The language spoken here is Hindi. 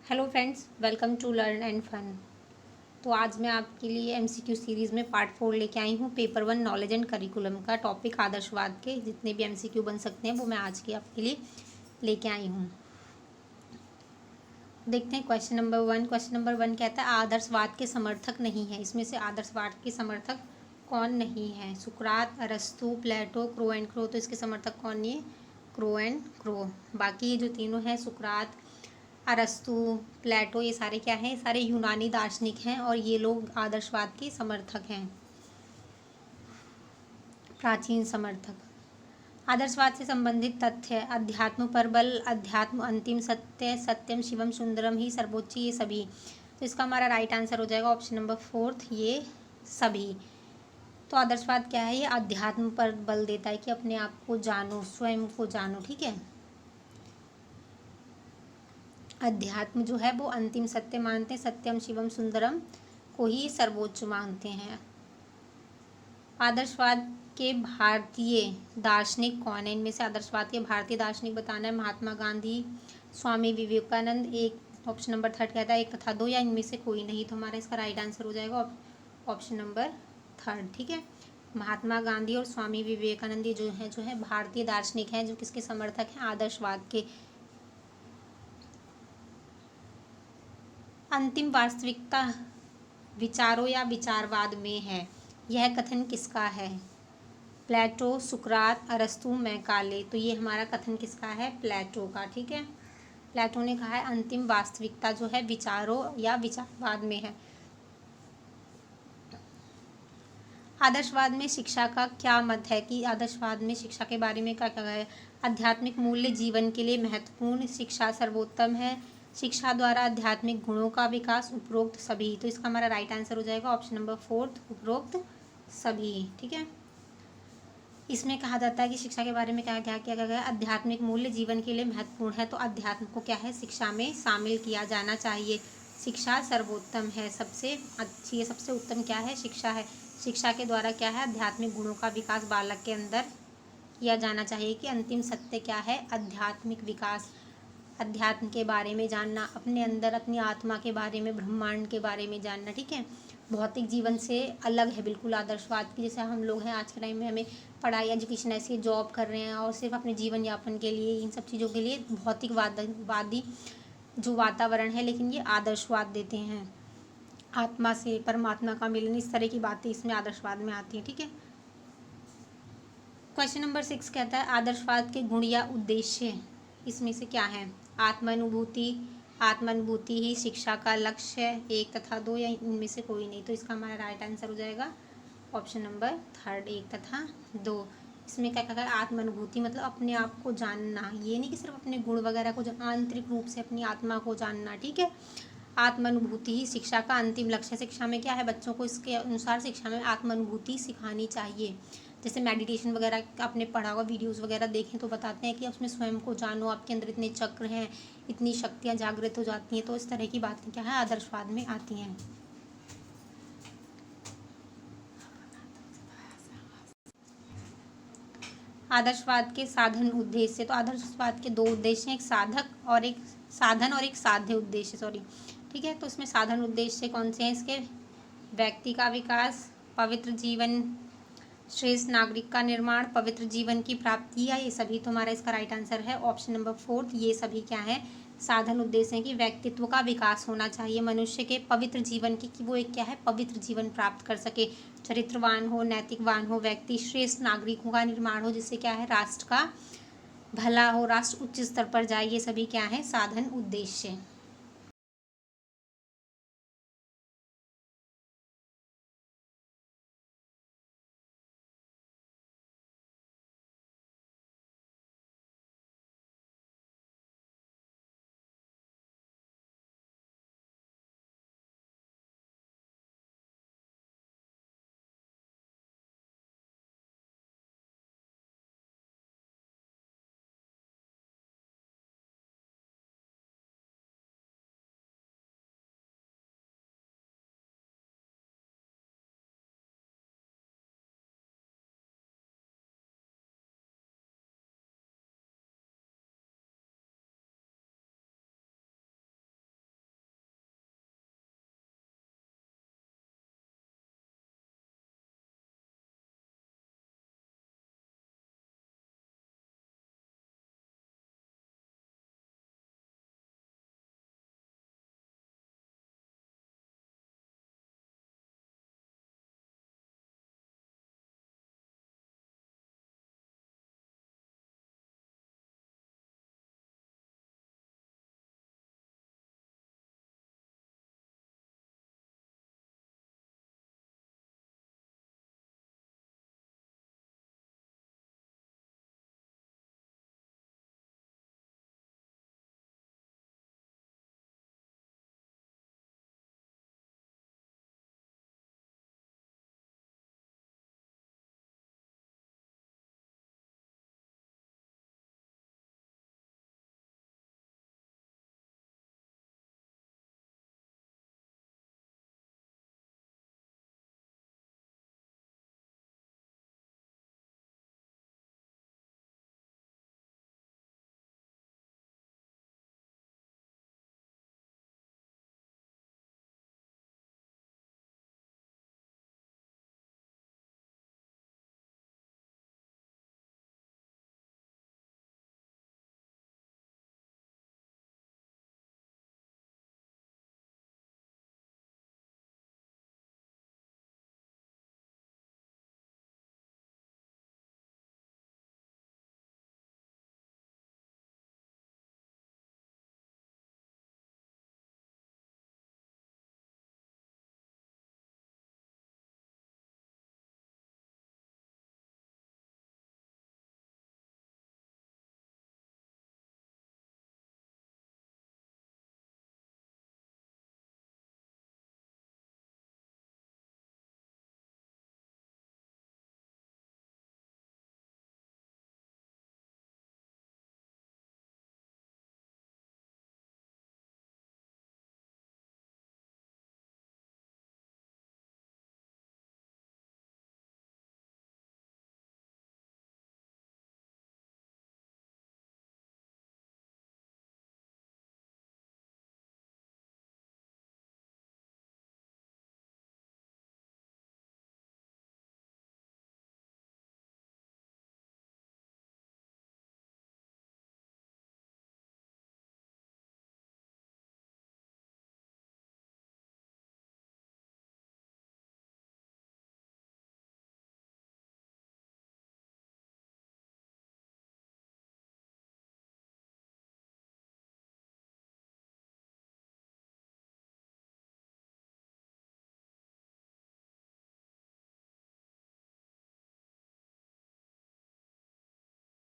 Hello friends, welcome to learn and fun. तो आज मैं आपके लिए एमसीक्यू सीरीज़ में पार्ट 4 लेके आई हूँ। पेपर 1 नॉलेज एंड करिकुलम का टॉपिक आदर्शवाद के जितने भी एमसीक्यू बन सकते हैं वो मैं आज के आपके लिए लेके आई हूँ। देखते हैं क्वेश्चन नंबर 1। क्वेश्चन नंबर 1 कहता है आदर्शवाद के समर्थक नहीं है। इसमें से आदर्शवाद के समर्थक कौन नहीं है? सुकरात, अरस्तु, प्लेटो, क्रो एंड क्रो। तो इसके समर्थक कौन नहीं है? Crow and crow. बाकी ये जो तीनों हैं, सुकरात, अरस्तु, प्लेटो, ये सारे क्या हैं? सारे यूनानी दार्शनिक हैं और ये लोग आदर्शवाद के समर्थक हैं, प्राचीन समर्थक। आदर्शवाद से संबंधित तथ्य: अध्यात्म पर बल, अध्यात्म अंतिम सत्य, सत्यम शिवम सुंदरम ही सर्वोच्च, ये सभी। तो इसका हमारा राइट आंसर हो जाएगा ऑप्शन नंबर 4, ये सभी। तो आदर्शवाद क्या है? ये अध्यात्म पर बल देता है कि अपने आप को जानो, स्वयं को जानो। ठीक है, अध्यात्म जो है वो अंतिम सत्य मानते हैं, सत्यम शिवम सुंदरम को ही सर्वोच्च मानते हैं। आदर्शवाद के भारतीय दार्शनिक कौन है? इनमें से आदर्शवाद के भारतीय दार्शनिक बताना है। महात्मा गांधी, स्वामी विवेकानंद, एक ऑप्शन नंबर 3 कहता है, एक तथा दो, या इनमें से कोई नहीं। तो हमारा इसका राइट आंसर हो जाएगा ऑप्शन नंबर 3। ठीक है, महात्मा गांधी और स्वामी विवेकानंद ये जो है भारतीय दार्शनिक हैं, जो किसके समर्थक हैं? आदर्शवाद के। अंतिम वास्तविकता विचारों या विचारवाद में है, यह कथन किसका है? प्लेटो, सुकरात, अरस्तु, मैकाले। तो ये हमारा कथन किसका है? प्लेटो का। ठीक है, प्लेटो ने कहा है अंतिम वास्तविकता जो है विचारों या विचारवाद में है। आदर्शवाद में शिक्षा का क्या मत है? कि आदर्शवाद में शिक्षा के बारे में क्या कहा है? आध्यात्मिक मूल्य जीवन के लिए महत्वपूर्ण, शिक्षा सर्वोत्तम है, शिक्षा द्वारा आध्यात्मिक गुणों का विकास, उपरोक्त सभी। तो इसका हमारा राइट आंसर हो जाएगा ऑप्शन नंबर 4, उपरोक्त सभी। ठीक है, इसमें कहा जाता है कि शिक्षा के बारे में क्या क्या क्या गया? आध्यात्मिक मूल्य जीवन के लिए महत्वपूर्ण है, तो अध्यात्म को क्या है? शिक्षा में शामिल किया जाना चाहिए। शिक्षा सर्वोत्तम है, सबसे अच्छी है, सबसे उत्तम क्या है? शिक्षा है। शिक्षा के द्वारा क्या है? आध्यात्मिक गुणों का विकास बालक के अंदर किया जाना चाहिए। कि अंतिम सत्य क्या है? आध्यात्मिक विकास, अध्यात्म के बारे में जानना, अपने अंदर अपनी आत्मा के बारे में, ब्रह्मांड के बारे में जानना। ठीक है, भौतिक जीवन से अलग है बिल्कुल आदर्शवाद की। जैसे हम लोग हैं आज के टाइम में, हमें पढ़ाई, एजुकेशन, ऐसी जॉब कर रहे हैं और सिर्फ अपने जीवन यापन के लिए, इन सब चीज़ों के लिए भौतिकवादी जो वातावरण है, लेकिन ये आदर्शवाद देते हैं। आत्मा से परमात्मा का मिलन, इस तरह की बातें इसमें आदर्शवाद में आती हैं। ठीक है, क्वेश्चन नंबर 6 कहता है आदर्शवाद के गुण या उद्देश्य इसमें से क्या है? आत्मानुभूति, आत्मानुभूति ही शिक्षा का लक्ष्य है, एक तथा दो, या इनमें से कोई नहीं। तो इसका हमारा राइट आंसर हो जाएगा ऑप्शन नंबर 3, एक तथा दो। इसमें क्या कहा है? आत्मानुभूति मतलब अपने आप को जानना, ये नहीं कि सिर्फ अपने गुण वगैरह को, आंतरिक रूप से अपनी आत्मा को जानना। ठीक है, आत्मानुभूति ही शिक्षा का अंतिम लक्ष्य। शिक्षा में क्या है? बच्चों को इसके अनुसार शिक्षा में आत्मानुभूति सिखानी चाहिए। जैसे मेडिटेशन वगैरह आपने पढ़ा होगा, वीडियोस वगैरह देखें तो बताते हैं कि उसमें स्वयं को जानो, आपके अंदर इतने चक्र हैं, इतनी शक्तियाँ जागृत हो जाती हैं। तो इस तरह की बातें क्या है? आदर्शवाद में आती हैं। आदर्शवाद के साधन उद्देश्य, तो आदर्शवाद के दो उद्देश्य हैं, एक साधक और एक साधन और एक साध्य उद्देश्य, सॉरी। ठीक है, तो इसमें साधन उद्देश्य कौन से हैं इसके? व्यक्ति का विकास, पवित्र जीवन, श्रेष्ठ नागरिक का निर्माण, पवित्र जीवन की प्राप्ति, या ये सभी। तो हमारा इसका राइट आंसर है ऑप्शन नंबर 4, ये सभी क्या है? साधन उद्देश्य है कि व्यक्तित्व का विकास होना चाहिए मनुष्य के, पवित्र जीवन की, कि वो एक क्या है? पवित्र जीवन प्राप्त कर सके, चरित्रवान हो, नैतिकवान हो व्यक्ति, श्रेष्ठ नागरिकों का निर्माण हो, जिससे क्या है? राष्ट्र का भला हो, राष्ट्र उच्च स्तर पर जाए। ये सभी क्या है? साधन उद्देश्य।